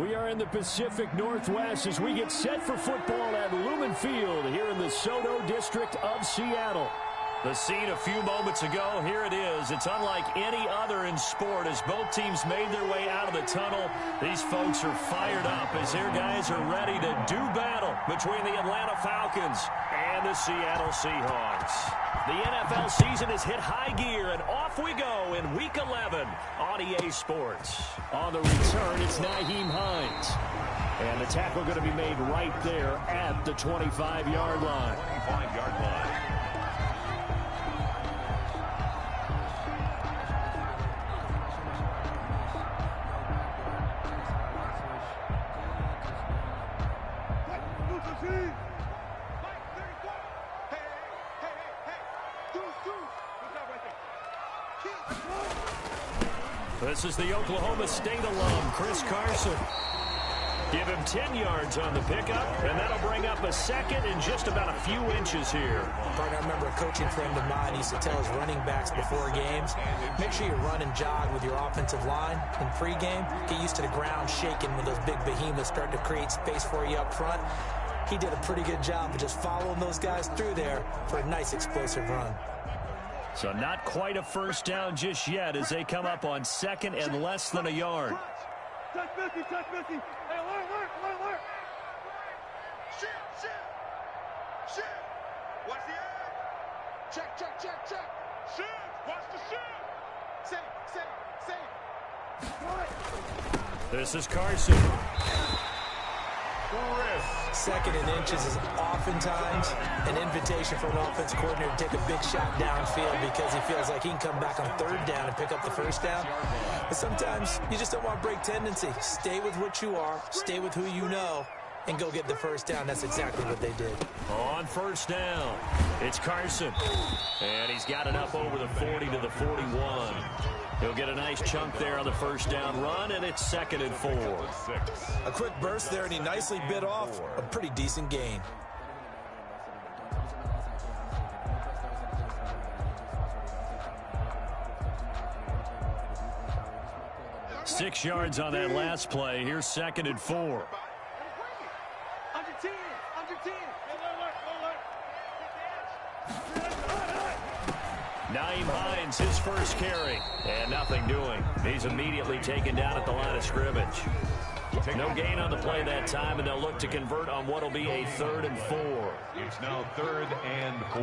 We are in the Pacific Northwest as we get set for football at Lumen Field here in the Soto district of Seattle. The scene a few moments ago, here it is. It's unlike any other in sport as both teams made their way out of the tunnel. These folks are fired up as their guys are ready to do battle between the Atlanta Falcons and the Seattle Seahawks. The NFL season has hit high gear, and off we go in Week 11 on EA Sports. On the return, it's Nyheim Hines. And the tackle going to be made right there at the 25-yard line. 25-yard line. This is the Oklahoma State alum, Chris Carson. Give him 10 yards on the pickup, and that'll bring up a second in just about a few inches here. Partner, I remember a coaching friend of mine used to tell his running backs before games, make sure you run and jog with your offensive line in pregame. Get used to the ground shaking when those big behemoths start to create space for you up front. He did a pretty good job of just following those guys through there for a nice explosive run. So not quite a first down just yet as they come up on second and less than a yard. Touch Missy, touch Missy. Hey, alert. Shoot. Watch the edge. Check. Shoot. Watch the shoot. Safe. This is Carson. Second and inches is oftentimes an invitation for an offensive coordinator to take a big shot downfield because he feels like he can come back on third down and pick up the first down. But sometimes you just don't want to break tendency. Stay with what you are, stay with who you know, and go get the first down. That's exactly what they did. On first down, it's Carson. And he's got it up over the 40 to the 41. He'll get a nice chunk there on the first down run, and it's 2nd and 4. A quick burst there, and he nicely bit off a pretty decent gain. Six yards on that last play. Here's 2nd and 4. Under 10. Nyheim Hines, his first carry, and nothing doing. He's immediately taken down at the line of scrimmage. No gain on the play that time, and they'll look to convert on what will be a 3rd and 4. It's now 3rd and 4.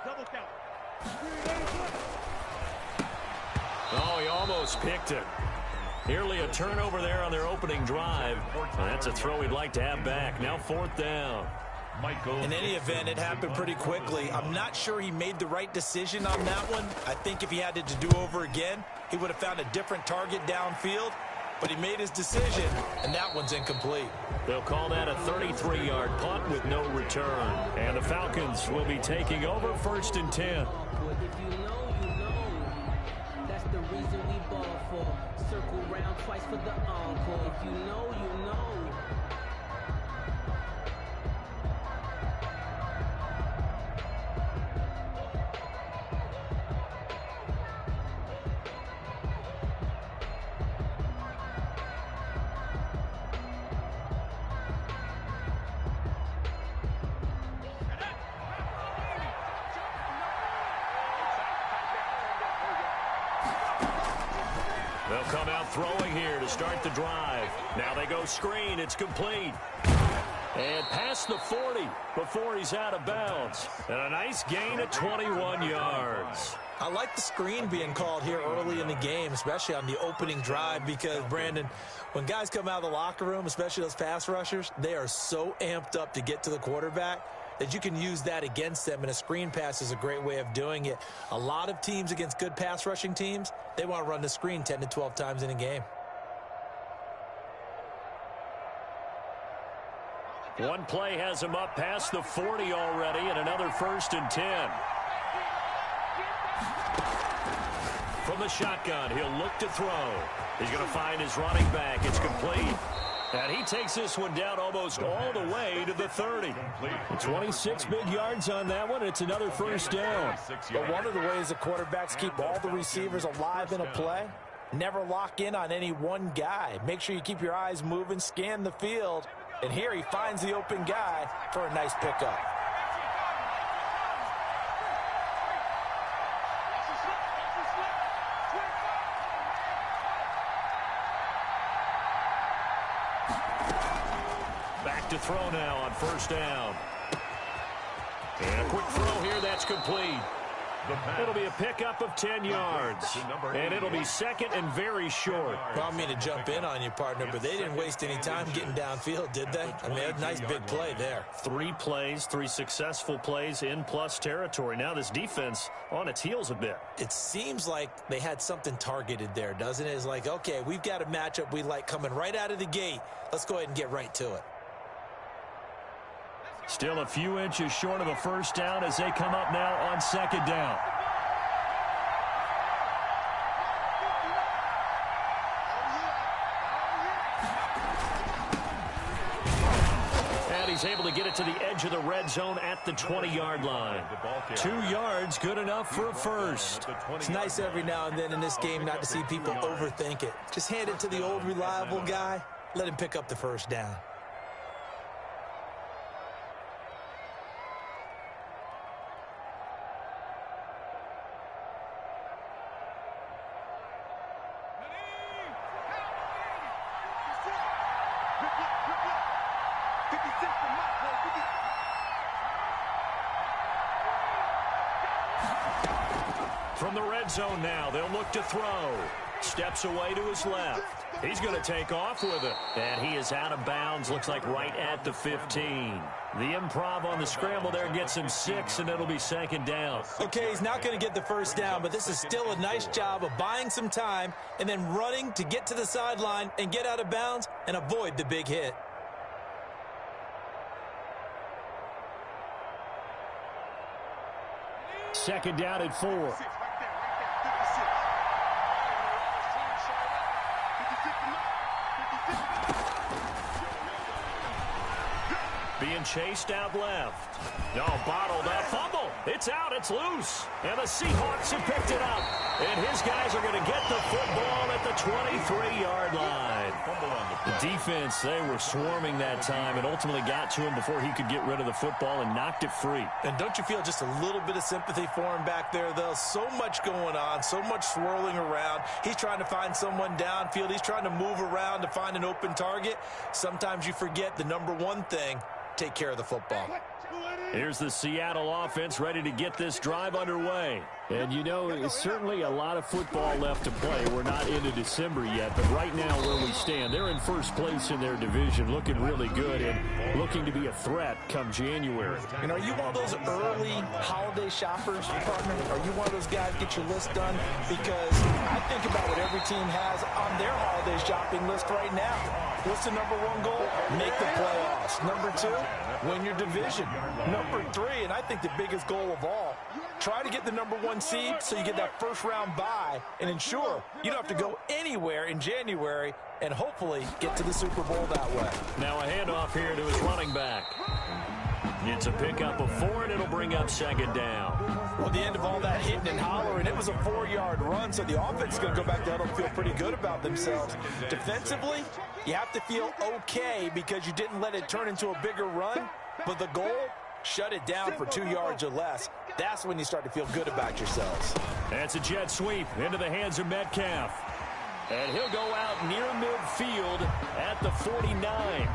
Double count. Oh, he almost picked it. Nearly a turnover there on their opening drive. And that's a throw he'd like to have back. Now 4th down. In any event, it happened pretty quickly. I'm not sure he made the right decision on that one. I think if he had it to do over again, he would have found a different target downfield. But he made his decision, and that one's incomplete. They'll call that a 33-yard punt with no return. And the Falcons will be taking over 1st and 10. If you know, you know. That's the reason we ball for. Circle round twice for the encore. If you know, you know. They'll come out throwing here to start the drive. Now they go screen. It's complete. And past the 40 before he's out of bounds. And a nice gain at 21 yards. I like the screen being called here early in the game, especially on the opening drive, because, Brandon, when guys come out of the locker room, especially those pass rushers, they are so amped up to get to the quarterback that you can use that against them, and a screen pass is a great way of doing it. A lot of teams against good pass rushing teams, they want to run the screen 10 to 12 times in a game. One play has him up past the 40 already, and another 1st and 10. From the shotgun, he'll look to throw. He's going to find his running back. It's complete. And he takes this one down almost all the way to the 30. 26 big yards on that one. It's another 1st down. But one of the ways the quarterbacks keep all the receivers alive in a play Never lock in on any one guy. Make sure you keep your eyes moving, scan the field. And here he finds the open guy for a nice pickup. Back to throw now on first down. And a quick throw here, that's complete. It'll be a pickup of 10 yards. And it'll be second and very short. Well, I mean to jump in on you, partner, but they didn't waste any time getting downfield, did they? I mean, a nice big play there. 3 plays, 3 successful plays in plus territory. Now this defense on its heels a bit. It seems like they had something targeted there, doesn't it? It's like, okay, we've got a matchup we like coming right out of the gate. Let's go ahead and get right to it. Still a few inches short of a first down as they come up now on second down. And he's able to get it to the edge of the red zone at the 20-yard line. 2 yards, good enough for a first. It's nice every now and then in this game not to see people overthink it. Just hand it to the old reliable guy. Let him pick up the first down. From the red zone now, they'll look to throw. Steps away to his left. He's going to take off with it. And he is out of bounds, looks like right at the 15. The improv on the scramble there gets him 6, and it'll be second down. Okay, he's not going to get the first down, but this is still a nice job of buying some time and then running to get to the sideline and get out of bounds and avoid the big hit. Second down at 4. Being chased out left. No, bottled up. Fumble. It's out. It's loose. And the Seahawks have picked it up. And his guys are going to get the football at the 23-yard line. The defense, they were swarming that time and ultimately got to him before he could get rid of the football and knocked it free. And don't you feel just a little bit of sympathy for him back there, though? So much going on, so much swirling around. He's trying to find someone downfield. He's trying to move around to find an open target. Sometimes you forget the number one thing: take care of the football. Here's the Seattle offense ready to get this drive underway. And, you know, it's certainly a lot of football left to play. We're not into December yet, but right now where we stand, they're in first place in their division, looking really good and looking to be a threat come January. And are you one of those early holiday shoppers, partner? Are you one of those guys get your list done? Because I think about what every team has on their holiday shopping list right now. What's the number one goal? Make the playoffs. Number 2, win your division. Number 3, and I think the biggest goal of all, try to get the number 1 seed so you get that first round bye and ensure you don't have to go anywhere in January and hopefully get to the Super Bowl that way. Now a handoff here to his running back. It's a pickup of 4, and it'll bring up second down. Well, at the end of all that hitting and hollering, it was a 4-yard run, so the offense is going to go back there and feel pretty good about themselves. Defensively, you have to feel okay because you didn't let it turn into a bigger run, but the goal, shut it down for 2 yards or less. That's when you start to feel good about yourselves. That's a jet sweep into the hands of Metcalf. And he'll go out near midfield at the 49.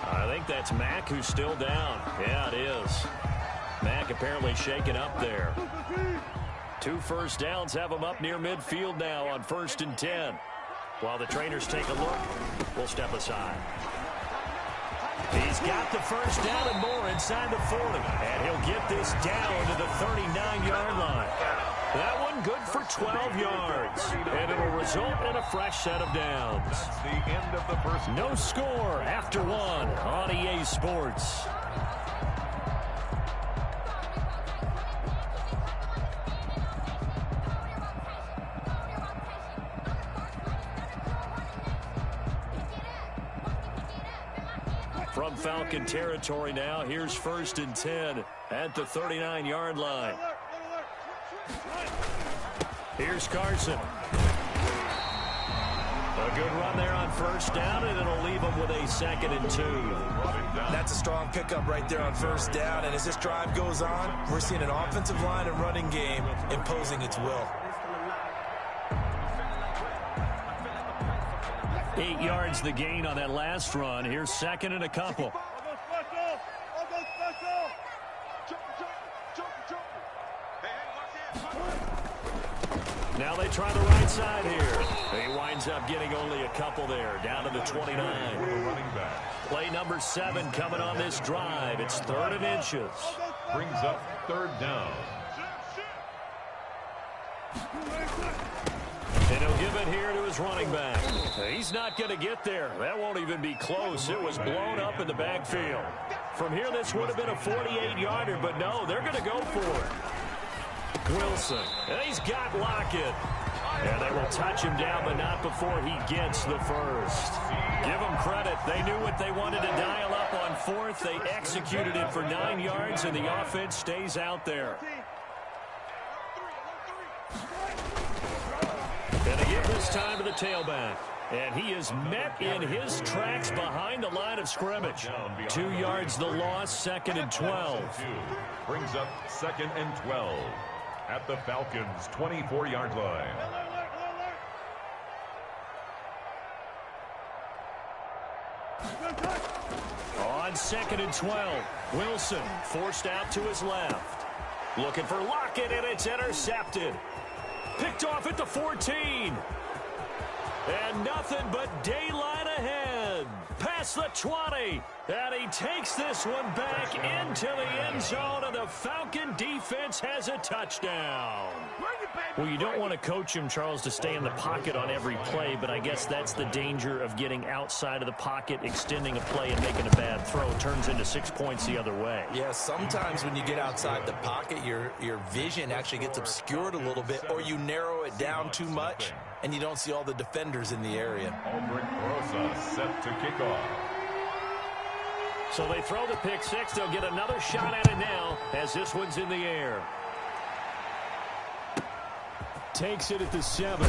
I think that's Mack who's still down. Yeah, it is. Mack apparently shaken up there. 2 first downs have him up near midfield now on 1st and 10. While the trainers take a look, we'll step aside. He's got the first down and more inside the 40. And he'll get this down to the 39-yard line. That one good for 12 yards. And it'll result in a fresh set of downs. That's the end of the first. No score after 1 on EA Sports. From Falcon territory now, here's 1st and 10 at the 39-yard line. Here's Carson. A good run there on first down, and it'll leave them with a 2nd and 2. That's a strong pickup right there on first down. And as this drive goes on, we're seeing an offensive line and running game imposing its will. 8 yards the gain on that last run. Here's 2nd and a couple. Now they try the right side here. He winds up getting only a couple there, down to the 29. Play number 7 coming on this drive. It's 3rd and inches. Brings up 3rd down. And he'll give it here to his running back. He's not going to get there. That won't even be close. It was blown up in the backfield. From here, this would have been a 48-yarder, but no, they're going to go for it. Wilson, and he's got Lockett. And they will touch him down, but not before he gets the first. Give them credit. They knew what they wanted to dial up on 4th. They executed it for 9 yards, and the offense stays out there. And they give this time to the tailback. And he is met in his tracks behind the line of scrimmage. 2 yards the loss, 2nd and 12. Brings up 2nd and 12 at the Falcons' 24-yard line. On 2nd and 12, Wilson forced out to his left. Looking for Lockett, and it's intercepted. Picked off at the 14. And nothing but daylight ahead. Past the 20. And he takes this one back into the end zone, and the Falcon defense has a touchdown. Well, you don't want to coach him, Charles, to stay in the pocket on every play, but I guess that's the danger of getting outside of the pocket, extending a play, and making a bad throw. Turns into 6 points the other way. Yeah, sometimes when you get outside the pocket, your vision actually gets obscured a little bit, or you narrow it down too much, and you don't see all the defenders in the area. Aldrich Rosa set to kick off. So they throw the pick 6. They'll get another shot at it now as this one's in the air. Takes it at the 7.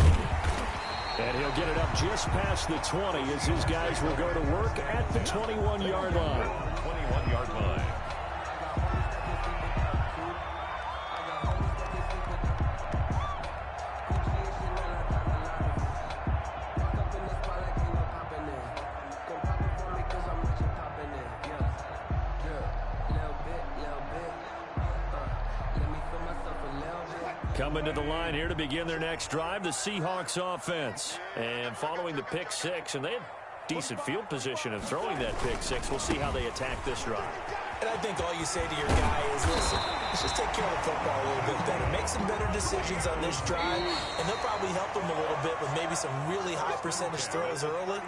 And he'll get it up just past the 20 as his guys will go to work at the 21-yard line. 21-yard line. Coming to the line here to begin their next drive, the Seahawks offense. And following the pick 6, and they had decent field position of throwing that pick 6. We'll see how they attack this drive. And I think all you say to your guy is, listen, let's just take care of the football a little bit better. Make some better decisions on this drive, and they'll probably help him a little bit with maybe some really high percentage throws early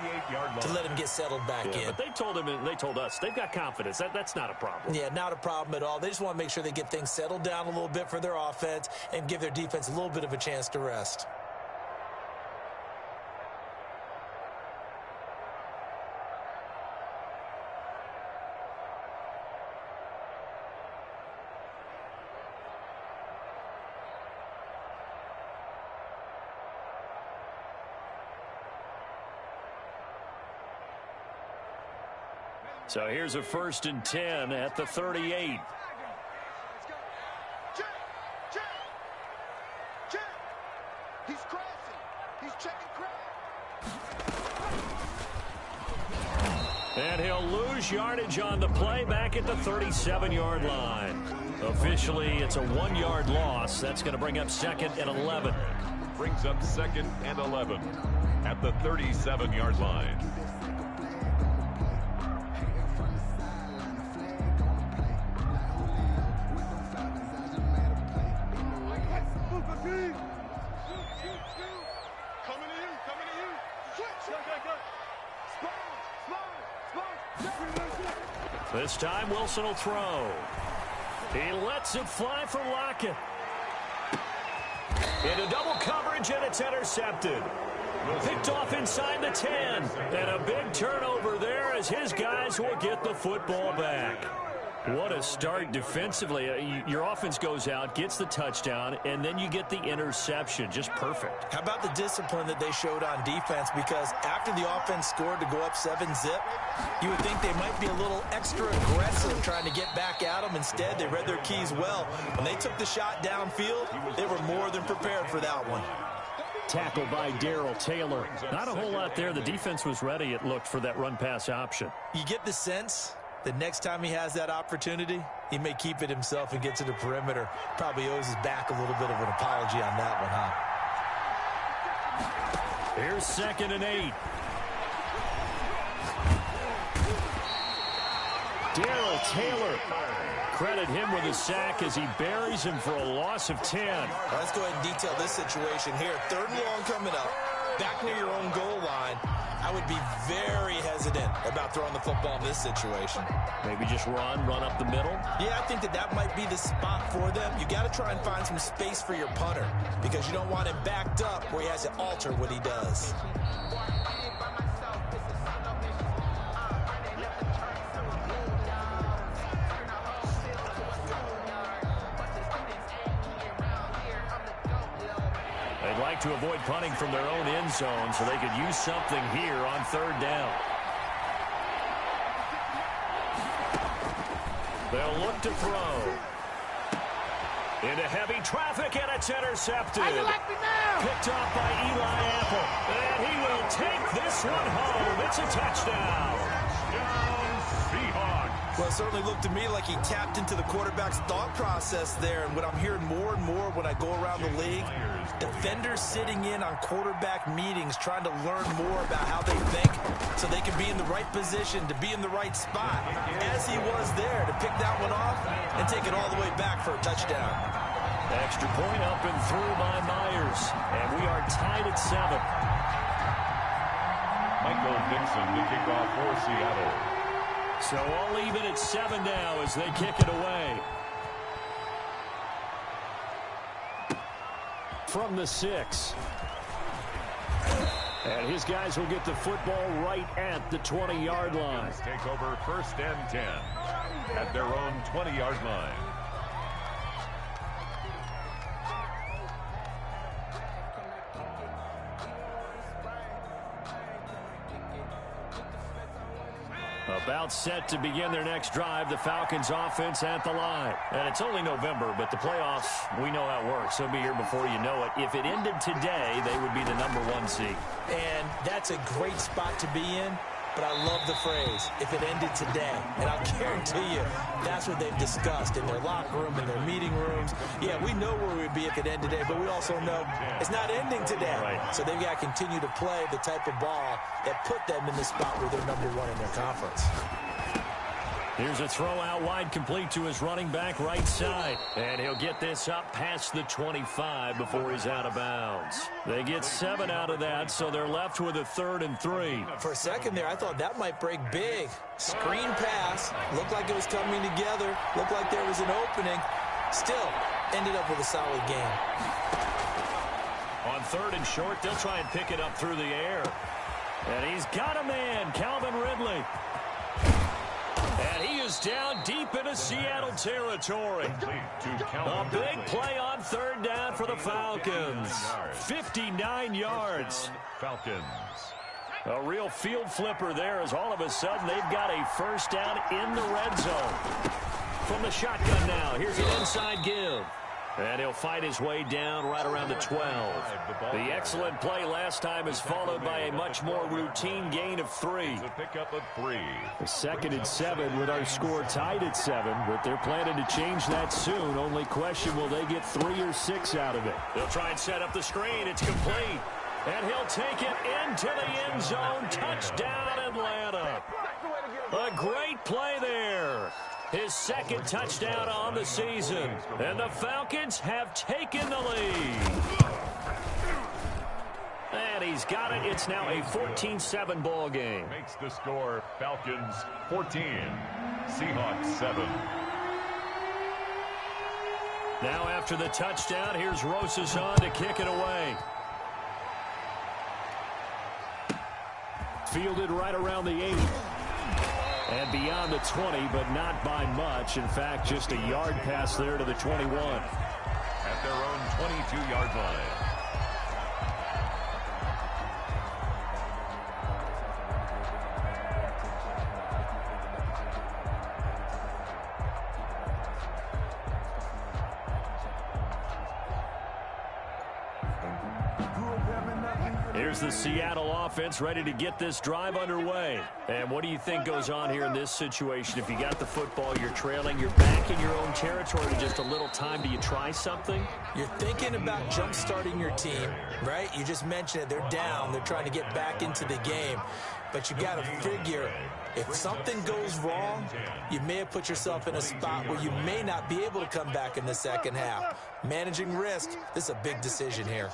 to let him get settled back in. But they told him, and they told us, they've got confidence. That's not a problem. Yeah, not a problem at all. They just want to make sure they get things settled down a little bit for their offense and give their defense a little bit of a chance to rest. So here's a 1st and 10 at the 38. He's crossing. He's checking crowd. And he'll lose yardage on the play back at the 37-yard line. Officially, it's a 1-yard loss. That's going to bring up 2nd and 11. Brings up 2nd and 11 at the 37-yard line. This time, Wilson will throw. He lets it fly for Lockett. Into double coverage, and it's intercepted. Picked off inside the 10. And a big turnover there as his guys will get the football back. What a start defensively. Your offense goes out, gets the touchdown, and then you get the interception. Just perfect. How about the discipline that they showed on defense? Because after the offense scored to go up 7-zip, you would think they might be a little extra aggressive trying to get back at them. Instead, they read their keys well. When they took the shot downfield, they were more than prepared for that one. Tackled by Darrell Taylor. Not a whole lot there. The defense was ready, it looked, for that run-pass option. You get the sense the next time he has that opportunity, he may keep it himself and get to the perimeter. Probably owes his back a little bit of an apology on that one, huh? Here's 2nd and 8. Darrell Taylor. Credit him with a sack as he buries him for a loss of 10. Let's go ahead and detail this situation here. 3rd and long coming up. Back near your own goal line. I would be very hesitant about throwing the football in this situation. Maybe just run up the middle? Yeah, I think that might be the spot for them. You got to try and find some space for your punter because you don't want him backed up where he has to alter what he does. They'd like to avoid punting from their own end zone so they could use something here on 3rd down. They'll look to throw. Into heavy traffic, and it's intercepted. How you like me now? Picked off by Eli Apple. And he will take this one home. It's a touchdown. Touchdown, Seahawks. Well, it certainly looked to me like he tapped into the quarterback's thought process there. And what I'm hearing more and more when I go around the league, defenders sitting in on quarterback meetings trying to learn more about how they think so they can be in the right position to be in the right spot, as he was there to pick that one off and take it all the way back for a touchdown. Extra point up and through by Myers. And we are tied at 7. Michael Dixon to kick off for Seattle. So all even at 7 now as they kick it away. From the 6. And his guys will get the football right at the 20-yard line. Take over 1st and 10 at their own 20-yard line. About set to begin their next drive, the Falcons offense at the line. And it's only November, but the playoffs, we know how it works. They'll be here before you know it. If it ended today, they would be the #1 seed. And that's a great spot to be in, but I love the phrase, if it ended today. And I'll guarantee you, that's what they've discussed in their locker room, in their meeting rooms. Yeah, we know where we'd be if it ended today, but we also know it's not ending today. Right. So they've got to continue to play the type of ball that put them in the spot where they're #1 in their conference. Here's a throw out wide, complete to his running back right side. And he'll get this up past the 25 before he's out of bounds. They get 7 out of that, so they're left with a 3rd and 3. For a second there, I thought that might break big. Screen pass. Looked like it was coming together. Looked like there was an opening. Still, ended up with a solid game. On 3rd and short, they'll try and pick it up through the air. And he's got a man, Calvin Ridley. And he is down deep into Seattle territory. A big play on 3rd down for the Falcons. 59 yards. Falcons. A real field flipper there as all of a sudden they've got a 1st down in the red zone. From the shotgun now, here's an inside give. And he'll fight his way down right around the 12. The excellent play last time is followed by a much more routine gain of 3. A pickup of 3. 2nd and 7 with our score tied at 7, but they're planning to change that soon. Only question, will they get 3 or 6 out of it? They'll try and set up the screen. It's complete. And he'll take it into the end zone. Touchdown, Atlanta. A great play there. His 2nd touchdown on the season. And the Falcons have taken the lead. And he's got it. It's now a 14-7 ball game. Makes the score Falcons 14, Seahawks 7. Now after the touchdown, here's Rosas on to kick it away. Fielded right around the 8. And beyond the 20, but not by much. In fact, just a yard pass there to the 21. At their own 22-yard line. Here's the Seattle offense ready to get this drive underway. And what do you think goes on here in this situation? If you got the football, you're trailing, you're back in your own territory with just a little time. Do you try something? You're thinking about jump-starting your team, right? You just mentioned it. They're down. They're trying to get back into the game. But you got to figure, if something goes wrong, you may have put yourself in a spot where you may not be able to come back in the second half. Managing risk, this is a big decision here.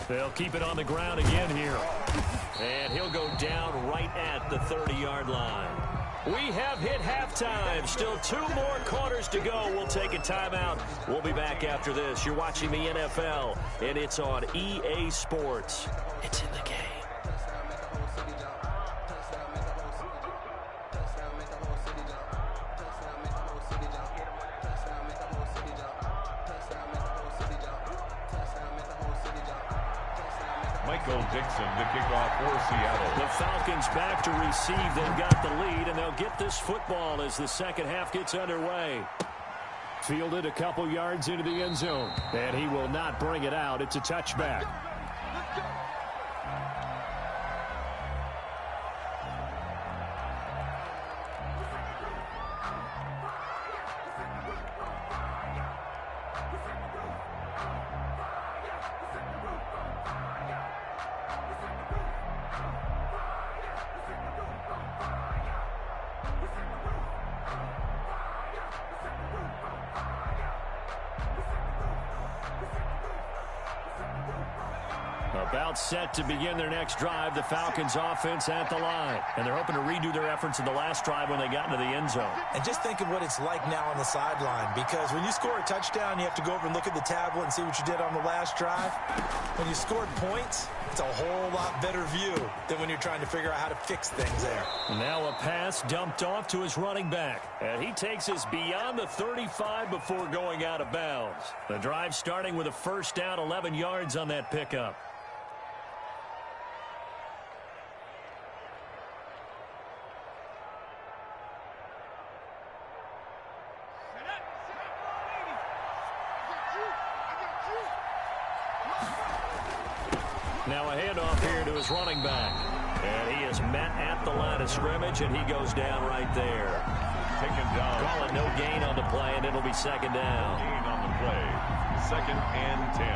They'll keep it on the ground again here. And he'll go down right at the 30-yard line. We have hit halftime. Still 2 more quarters to go. We'll take a timeout. We'll be back after this. You're watching the NFL, and it's on EA Sports. It's in the game. Dixon to kick off for Seattle. The Falcons back to receive. They've got the lead, and they'll get this football as the second half gets underway. Fielded a couple yards into the end zone, and he will not bring it out. It's a touchback. About set to begin their next drive. The Falcons offense at the line. And they're hoping to redo their efforts in the last drive when they got into the end zone. And just think of what it's like now on the sideline, because when you score a touchdown, you have to go over and look at the tablet and see what you did on the last drive. When you scored points, it's a whole lot better view than when you're trying to figure out how to fix things there. Now a pass dumped off to his running back. And he takes us beyond the 35 before going out of bounds. The drive starting with a first down, 11 yards on that pickup. Now a handoff here to his running back. And he is met at the line of scrimmage, and he goes down right there. Taken down. Call it no gain on the play, and it'll be second down. Gain on the play. 2nd and 10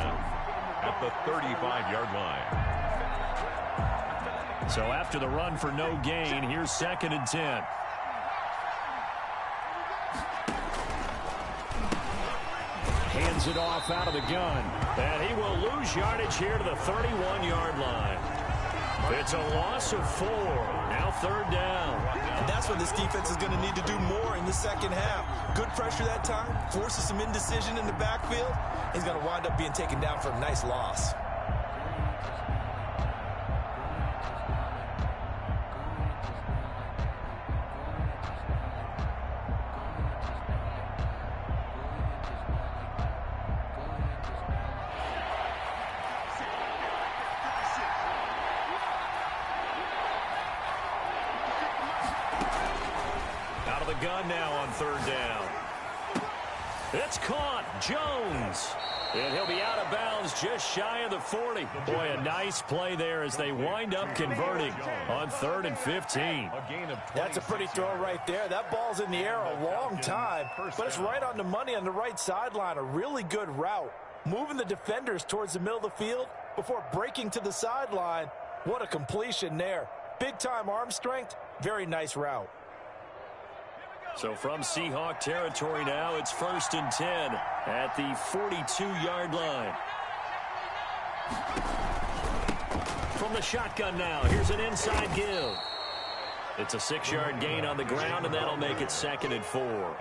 at the 35-yard line. So after the run for no gain, here's 2nd and 10. Hands it off out of the gun. And he will lose yardage here to the 31-yard line. It's a loss of 4. Now 3rd down. And that's what this defense is going to need to do more in the second half. Good pressure that time. Forces some indecision in the backfield. He's going to wind up being taken down for a nice loss. Gun now on 3rd down. It's caught. Jones. And he'll be out of bounds just shy of the 40. Boy, a nice play there as they wind up converting on 3rd and 15. That's a pretty throw right there. That ball's in the air a long time, but it's right on the money on the right sideline. A really good route. Moving the defenders towards the middle of the field before breaking to the sideline. What a completion there. Big-time arm strength. Very nice route. So from Seahawk territory now, it's 1st and 10 at the 42-yard line. From the shotgun now, here's an inside give. It's a 6-yard gain on the ground, and that'll make it 2nd and 4.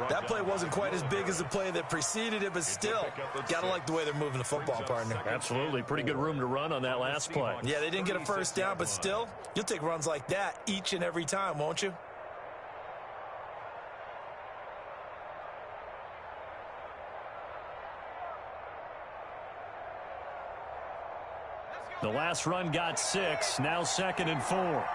That play wasn't quite as big as the play that preceded it, but still, got to like the way they're moving the football, partner. Absolutely. Pretty good room to run on that last play. Yeah, they didn't get a first down, but still, you'll take runs like that each and every time, won't you? The last run got 6, now 2nd and 4.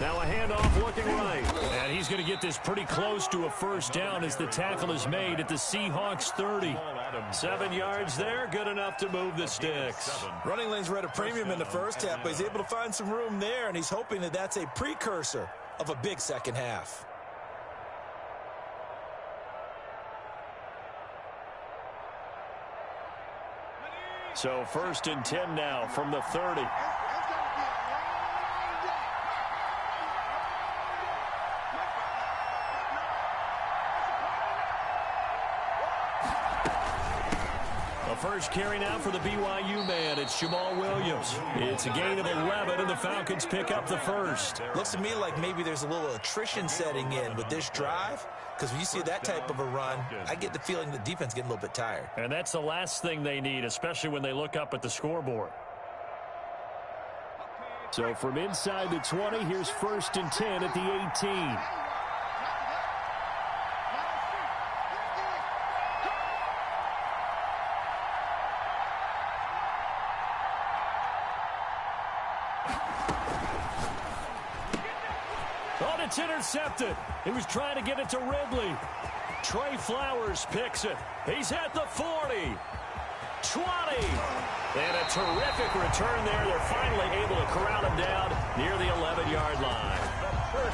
Now a handoff looking right. And he's going to get this pretty close to a first down as the tackle is made at the Seahawks 30. 7 yards there, good enough to move the sticks. Running lanes were at a premium in the first half, but he's able to find some room there, and he's hoping that that's a precursor of a big second half. So 1st and 10 now from the 30. First carry now for the BYU man. It's Jamal Williams. It's a gain of 11, and the Falcons pick up the first. Looks to me like maybe there's a little attrition setting in with this drive, because when you see that type of a run, I get the feeling the defense getting a little bit tired. And that's the last thing they need, especially when they look up at the scoreboard. So from inside the 20, here's 1st and 10 at the 18. It's intercepted. He was trying to get it to Ridley. Trey Flowers picks it. He's at the 40. 20. And a terrific return there. They're finally able to corral him down near the 11-yard line.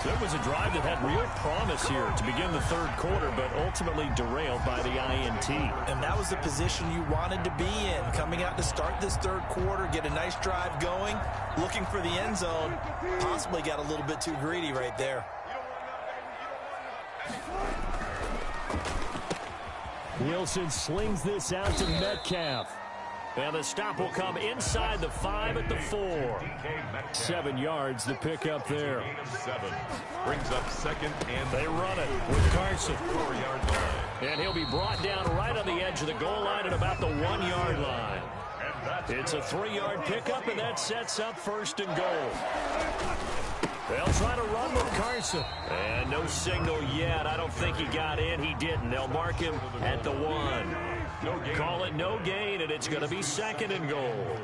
So it was a drive that had real promise here to begin the third quarter, but ultimately derailed by the INT. And that was the position you wanted to be in, coming out to start this third quarter, get a nice drive going, looking for the end zone. Possibly got a little bit too greedy right there. Wilson slings this out to Metcalf. And the stop will come inside the 5 at the 4. 7 yards to pick up there. 7 brings up 2nd and they run it with Carson. 4-yard line. And he'll be brought down right on the edge of the goal line at about the 1-yard line. It's a 3-yard pickup, and that sets up 1st and goal. They'll try to run with Carson. And no signal yet. I don't think he got in. He didn't. They'll mark him at the 1. Call it no gain, and it's going to be 2nd and goal.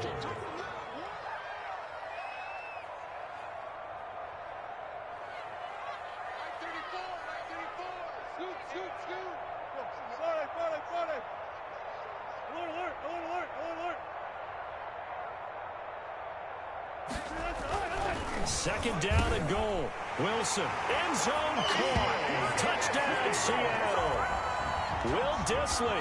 Second down and goal. Wilson, end zone caught. Touchdown, Seattle. Will Dissly,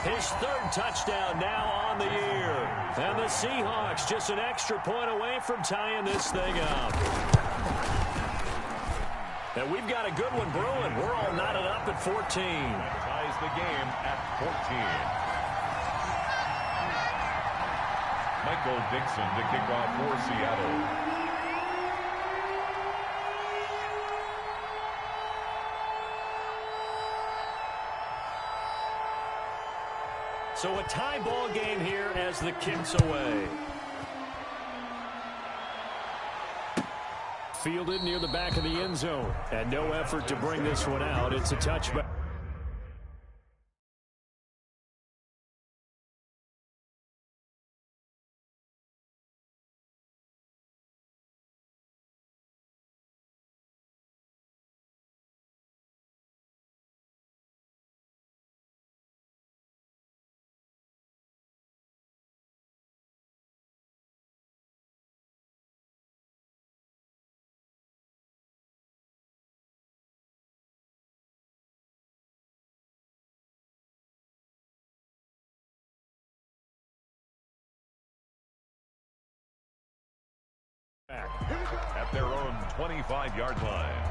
his 3rd touchdown now on the year. And the Seahawks just an extra point away from tying this thing up. And we've got a good one brewing. We're all knotted up at 14. Ties the game at 14. Michael Dixon to kick off for Seattle. So a tie ball game here as the kick's away. Fielded near the back of the end zone. And no effort to bring this one out. It's a touchback. At their own 25-yard line.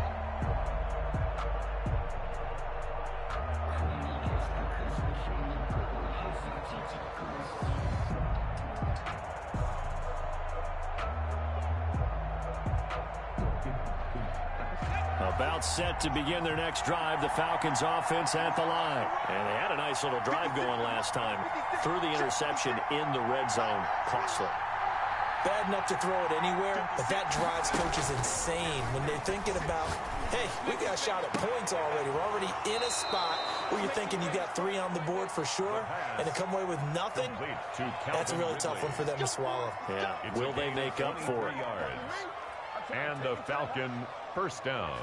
About set to begin their next drive, the Falcons offense at the line. And they had a nice little drive going last time. Threw the interception in the red zone. Costly. Bad enough to throw it anywhere, but that drives coaches insane when they're thinking about, hey, we got a shot at points already. We're already in a spot where you're thinking you got 3 on the board for sure, and to come away with nothing, that's a really tough one for them to swallow. Yeah, will they make up for it? And the Falcon first down.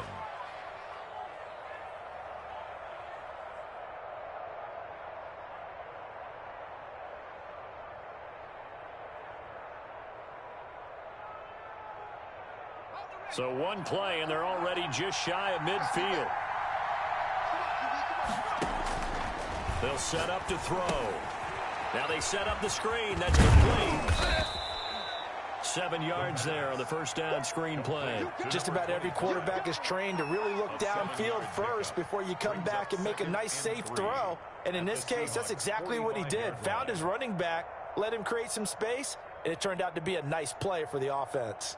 So one play, and they're already just shy of midfield. They'll set up to throw. Now they set up the screen. That's complete. 7 yards there on the first down screen play. Just about every quarterback is trained to really look downfield first before you come back and make a nice, safe throw. And in this case, that's exactly what he did. Found his running back, let him create some space, and it turned out to be a nice play for the offense.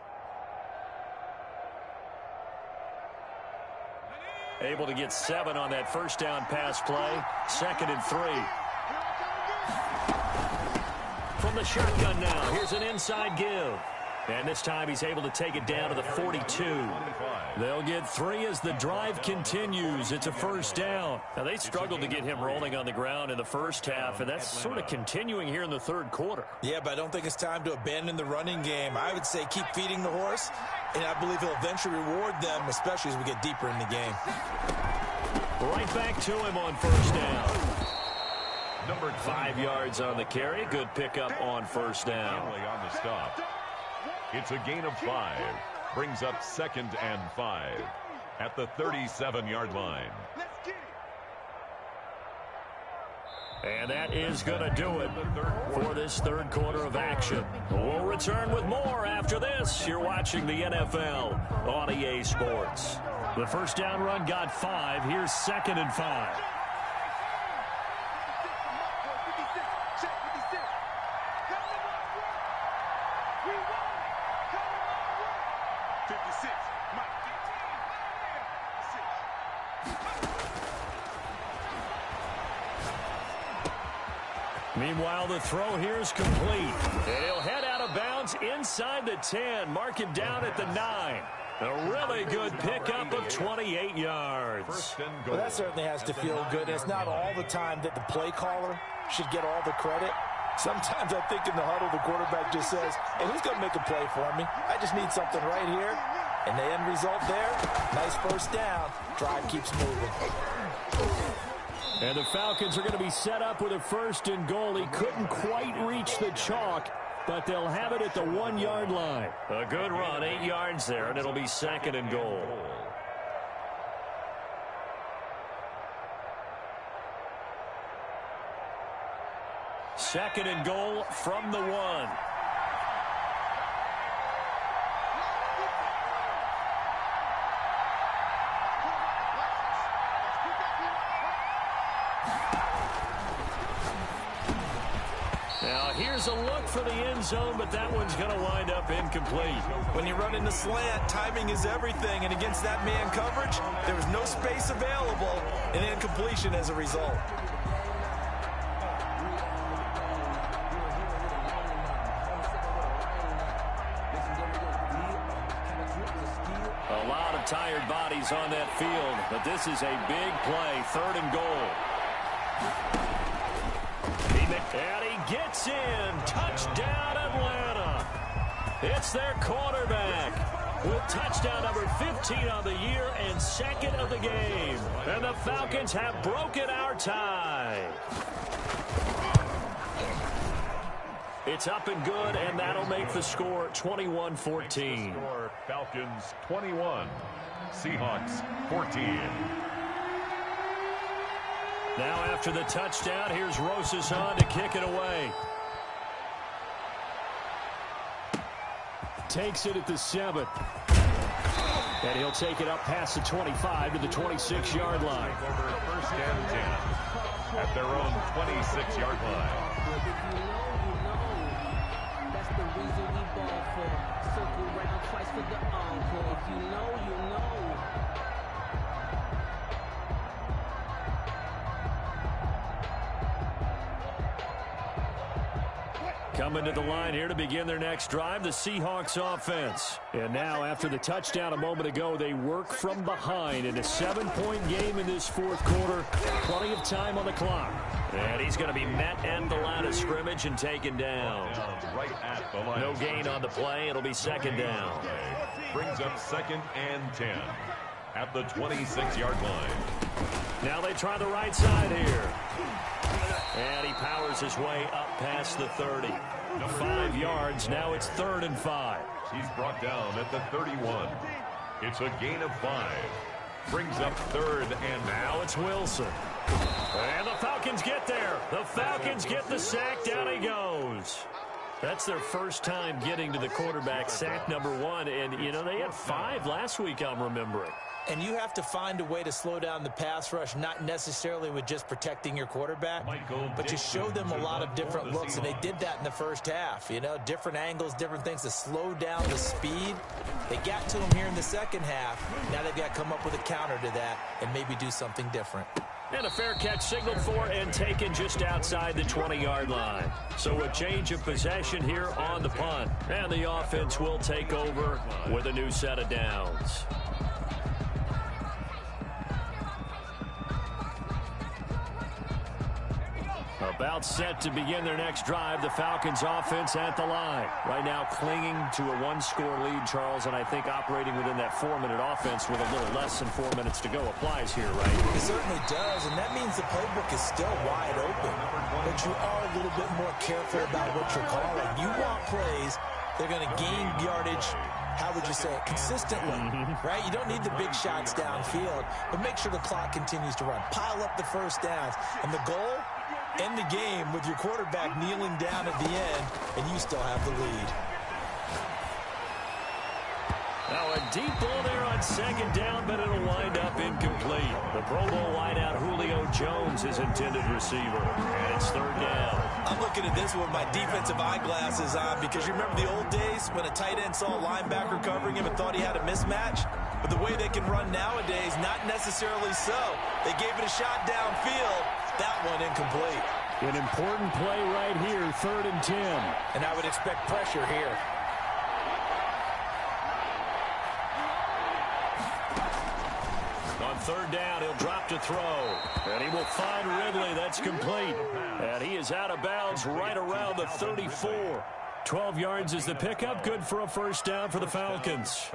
Able to get 7 on that first down pass play. 2nd and 3. From the shotgun now, here's an inside give. And this time he's able to take it down to the 42. They'll get 3 as the drive continues. It's a first down. Now, they struggled to get him rolling on the ground in the first half, and that's sort of continuing here in the third quarter. Yeah, but I don't think it's time to abandon the running game. I would say keep feeding the horse, and I believe he'll eventually reward them, especially as we get deeper in the game. Right back to him on first down. 5 yards on the carry. Good pickup on first down. On the stop. It's a gain of 5. Brings up 2nd and 5 at the 37-yard line. And that is going to do it for this third quarter of action. We'll return with more after this. You're watching the NFL on EA Sports. The first down run got 5. Here's 2nd and 5. Meanwhile, the throw here is complete. And he'll head out of bounds inside the 10. Mark him down at the 9. A really good pickup of 28 yards. Well, that certainly has to feel good. It's not all the time that the play caller should get all the credit. Sometimes I think in the huddle, the quarterback just says, hey, who's going to make a play for me? I just need something right here. And the end result there, nice first down. Drive keeps moving. And the Falcons are going to be set up with a 1st and goal. He couldn't quite reach the chalk, but they'll have it at the 1-yard line. A good run, 8 yards there, and it'll be 2nd and goal. Second and goal from the 1. Now, here's a look for the end zone, but that one's going to wind up incomplete. When you run in the slant, timing is everything, and against that man coverage, there was no space available, and incompletion as a result. A lot of tired bodies on that field, but this is a big play, 3rd and goal. And he gets in. Touchdown, Atlanta. It's their quarterback with touchdown number 15 on the year and 2nd of the game. And the Falcons have broken our tie. It's up and good, and that'll make the score 21-14. Falcons 21, Seahawks 14. Now after the touchdown, here's Rosas on to kick it away. Takes it at the 7. And he'll take it up past the 25 to the 26-yard line. First and 10. at their own 26-yard line. If you know, you know. That's the reason we ball for. Circle round twice for the encore. If you know, you know. Coming to the line here to begin their next drive, the Seahawks offense. And now, after the touchdown a moment ago, they work from behind in a 7-point game in this fourth quarter. Plenty of time on the clock. And he's going to be met at the line of scrimmage and taken down. Right at the line. No gain on the play. It'll be second down. Brings up 2nd and 10 at the 26-yard line. Now they try the right side here. And he powers his way up past the 30. 5 yards. Now it's 3rd and 5. He's brought down at the 31. It's a gain of 5. Brings up 3rd and now it's Wilson. And the Falcons get there. The Falcons get the sack. Down he goes. That's their first time getting to the quarterback, sack number 1. And, you know, they had 5 last week, I'm remembering. And you have to find a way to slow down the pass rush, not necessarily with just protecting your quarterback, but to show them a lot of different looks. And they did that in the first half, you know, different angles, different things to slow down the speed. They got to him here in the second half. Now they've got to come up with a counter to that and maybe do something different. And a fair catch signaled for and taken just outside the 20-yard line. So a change of possession here on the punt. And the offense will take over with a new set of downs. About set to begin their next drive, the Falcons offense at the line. Right now clinging to a 1-score lead, Charles, and I think operating within that 4-minute offense with a little less than 4 minutes to go applies here, right? It certainly does, and that means the playbook is still wide open. But you are a little bit more careful about what you're calling. You want plays, they're going to gain yardage, how would you say it, consistently, right? You don't need the big shots downfield, but make sure the clock continues to run. Pile up the first downs, and the goal, end the game with your quarterback kneeling down at the end, and you still have the lead. Now a deep ball there on second down, but it'll wind up incomplete. The Pro Bowl wideout Julio Jones is intended receiver, and it's 3rd down. I'm looking at this with my defensive eyeglasses on because you remember the old days when a tight end saw a linebacker covering him and thought he had a mismatch? But the way they can run nowadays, not necessarily so. They gave it a shot downfield. That one incomplete. An important play right here, 3rd and 10. And I would expect pressure here. On 3rd down, he'll drop to throw. And he will find Ridley. That's complete. And he is out of bounds right around the 34. 12 yards is the pickup. Good for a first down for the Falcons.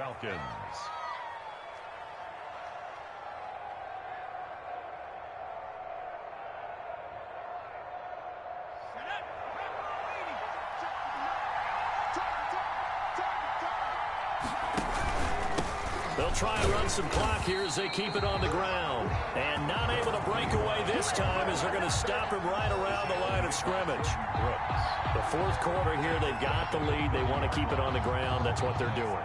They'll try and run some clock here as they keep it on the ground. And not able to break away this time as they're going to stop him right around the line of scrimmage. The fourth quarter here, they've got the lead. They want to keep it on the ground. That's what they're doing.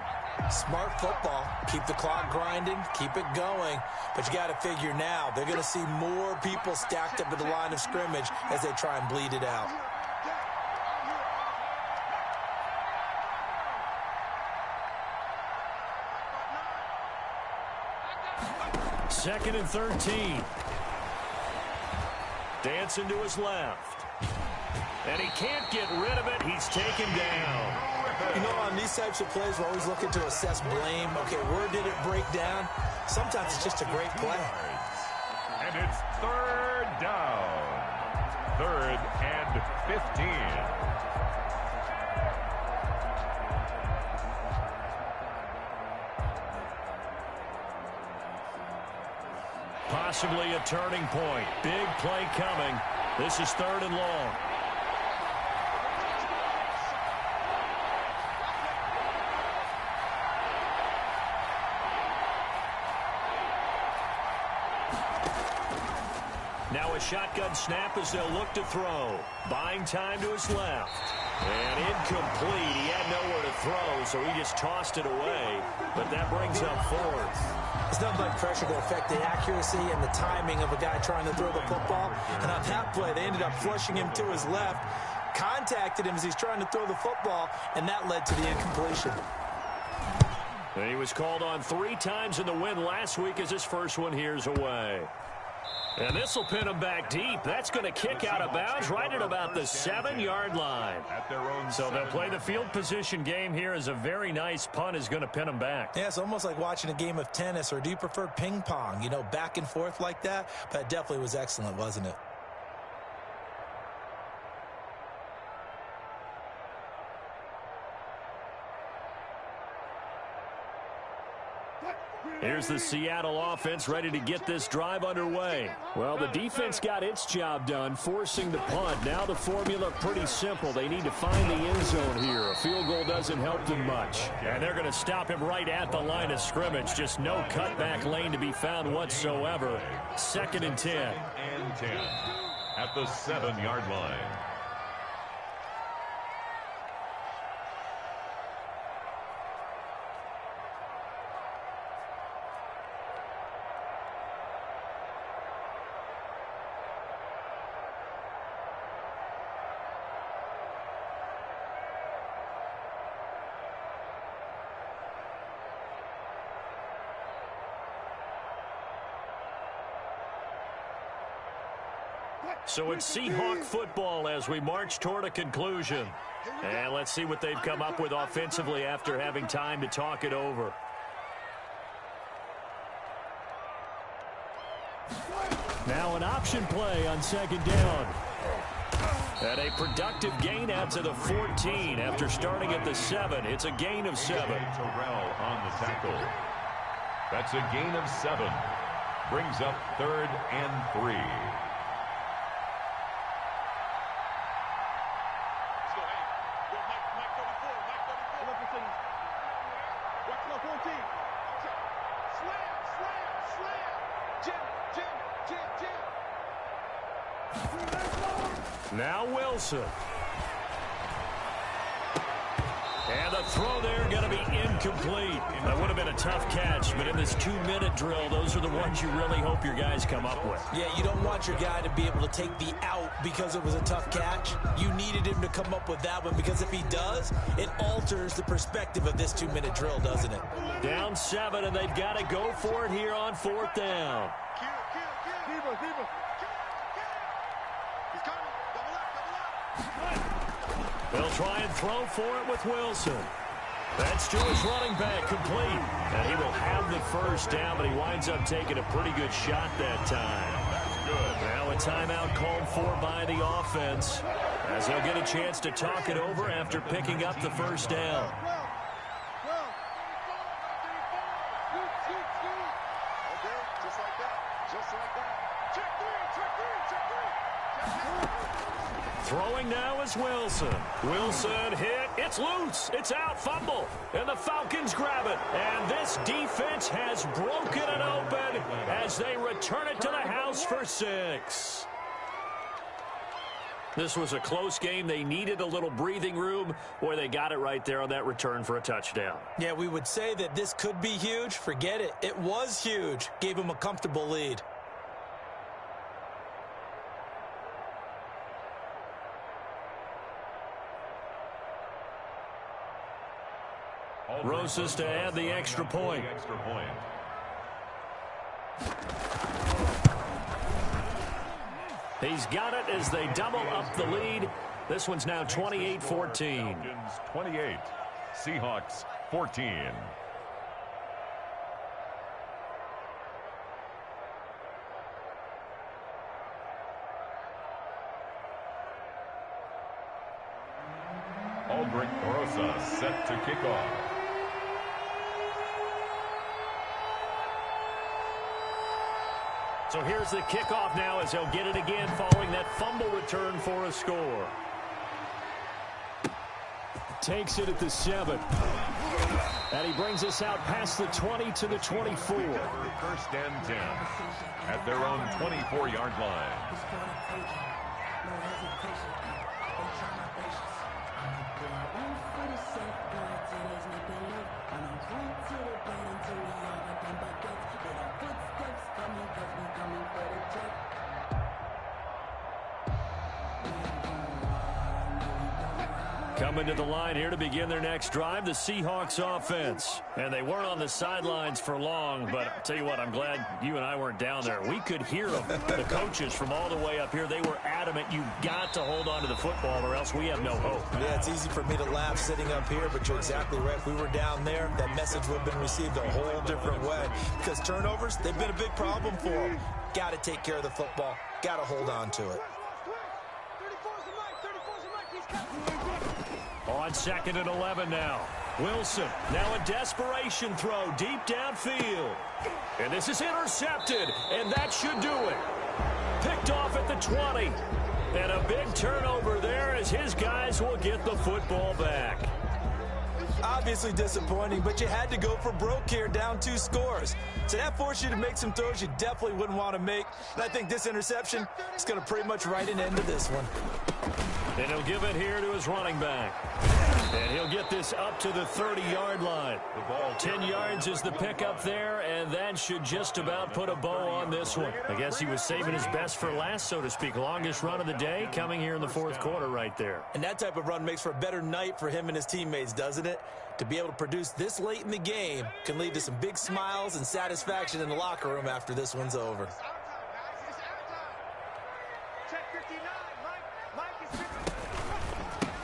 Smart football. Keep the clock grinding. Keep it going. But you got to figure now, they're going to see more people stacked up at the line of scrimmage as they try and bleed it out. Second and 13. Dancing to his left. And he can't get rid of it. He's taken down. You know, on these types of plays, we're always looking to assess blame. Okay, where did it break down? Sometimes it's just a great play. And it's 3rd down. 3rd and 15. Possibly a turning point. Big play coming. This is 3rd and long. Now a shotgun snap as they'll look to throw. Buying time to his left. And incomplete. He had nowhere to throw, so he just tossed it away. But that brings up 4th. It's nothing like pressure to affect the accuracy and the timing of a guy trying to throw the football. And on that play, they ended up flushing him to his left, contacted him as he's trying to throw the football, and that led to the incompletion. He was called on 3 times in the win last week as his first one here's away. And this will pin him back deep. That's going to kick out of bounds right at about the 7-yard line. So they'll play the field position game here as a very nice punt is going to pin him back. Yeah, it's almost like watching a game of tennis, or do you prefer ping pong? You know, back and forth like that? But it definitely was excellent, wasn't it? Here's the Seattle offense ready to get this drive underway. Well, the defense got its job done, forcing the punt. Now the formula pretty simple. They need to find the end zone here. A field goal doesn't help them much. And they're going to stop him right at the line of scrimmage. Just no cutback lane to be found whatsoever. 2nd and 10. 2nd and 10 at the 7-yard line. So it's Seahawk football as we march toward a conclusion. And let's see what they've come up with offensively after having time to talk it over. Now an option play on 2nd down. And a productive gain out to the 14 after starting at the 7. It's a gain of 7. Terrell on the tackle. That's a gain of 7. Brings up 3rd and 3. Now Wilson. And the throw there going to be incomplete. That would have been a tough catch, but in this 2-minute drill, those are the ones you really hope your guys come up with. Yeah, you don't want your guy to be able to take the out because it was a tough catch. You needed him to come up with that one, because if he does, it alters the perspective of this 2-minute drill, doesn't it? Down 7, and they've got to go for it here on 4th down. They'll try and throw for it with Wilson. That's to his running back, complete. And he will have the first down, but he winds up taking a pretty good shot that time. Now a timeout called for by the offense, as they'll get a chance to talk it over after picking up the first down. Throwing now is Wilson. Wilson hit. It's loose. It's out. Fumble. And the Falcons grab it. And this defense has broken it open as they return it to the house for 6. This was a close game. They needed a little breathing room. Boy, they got it right there on that return for a touchdown. Yeah, we would say that this could be huge. Forget it. It was huge. Gave them a comfortable lead. Rosas to add the extra point. He's got it as they double up the lead. This one's now 28-14. 28, Seahawks 14. Aldrich Rosas set to kick off. So here's the kickoff now as he'll get it again following that fumble return for a score. Takes it at the 7. And he brings us out past the 20 to the 24. 1st and 10 at their own 24-yard line. Coming to the line here to begin their next drive, the Seahawks offense. And they weren't on the sidelines for long, but I'll tell you what, I'm glad you and I weren't down there. We could hear them, the coaches from all the way up here. They were adamant, you've got to hold on to the football or else we have no hope. Yeah, it's easy for me to laugh sitting up here, but you're exactly right. If we were down there, that message would have been received a whole different way. Because turnovers, they've been a big problem for them. Got to take care of the football. Got to hold on to it. On 2nd and 11 now. Wilson, now a desperation throw deep downfield. And this is intercepted, and that should do it. Picked off at the 20. And a big turnover there as his guys will get the football back. Obviously disappointing, but you had to go for broke here, down 2 scores. So that forced you to make some throws you definitely wouldn't want to make. And I think this interception is going to pretty much write an end to this one. And he'll give it here to his running back. And he'll get this up to the 30-yard line. 10 yards is the pickup there, and that should just about put a bow on this one. I guess he was saving his best for last, so to speak. Longest run of the day coming here in the 4th quarter right there. And that type of run makes for a better night for him and his teammates, doesn't it? To be able to produce this late in the game can lead to some big smiles and satisfaction in the locker room after this one's over.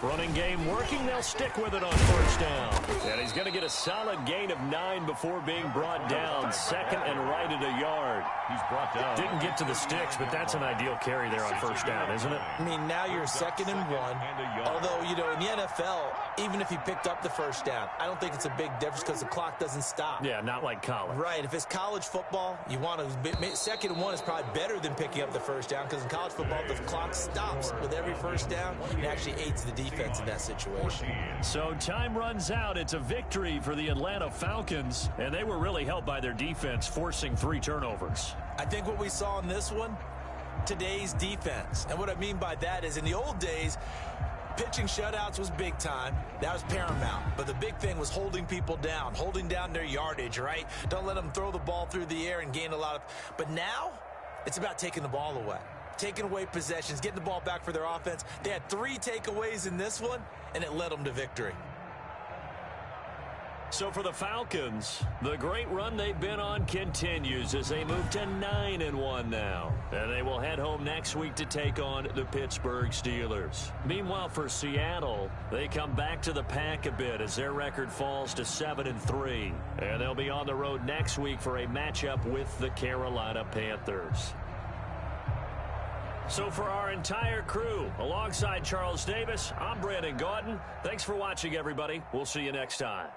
Running game working. They'll stick with it on 1st down. And he's going to get a solid gain of 9 before being brought down. 2nd and right at a yard. He's brought down. Didn't get to the sticks, but that's an ideal carry there on 1st down, isn't it? I mean, now you're 2nd and 1. Although, you know, in the NFL, even if he picked up the 1st down, I don't think it's a big difference because the clock doesn't stop. Yeah, not like college. Right. If it's college football, you want to 2nd and 1 is probably better than picking up the 1st down because in college football, the clock stops with every 1st down. It actually aids the defense in that situation. So time runs out. It's a victory for the Atlanta Falcons, and they were really helped by their defense forcing 3 turnovers. I think what we saw in this one, today's defense. And what I mean by that is in the old days, pitching shutouts was big time. That was paramount. But the big thing was holding people down, holding down their yardage, right? Don't let them throw the ball through the air and gain a lot of... But now, it's about taking the ball away. Taking away possessions, getting the ball back for their offense. They had 3 takeaways in this one, and it led them to victory. So for the Falcons, the great run they've been on continues as they move to 9-1 now. And they will head home next week to take on the Pittsburgh Steelers. Meanwhile, for Seattle, they come back to the pack a bit as their record falls to 7-3. And they'll be on the road next week for a matchup with the Carolina Panthers. So for our entire crew, alongside Charles Davis, I'm Brandon Gautin. Thanks for watching, everybody. We'll see you next time.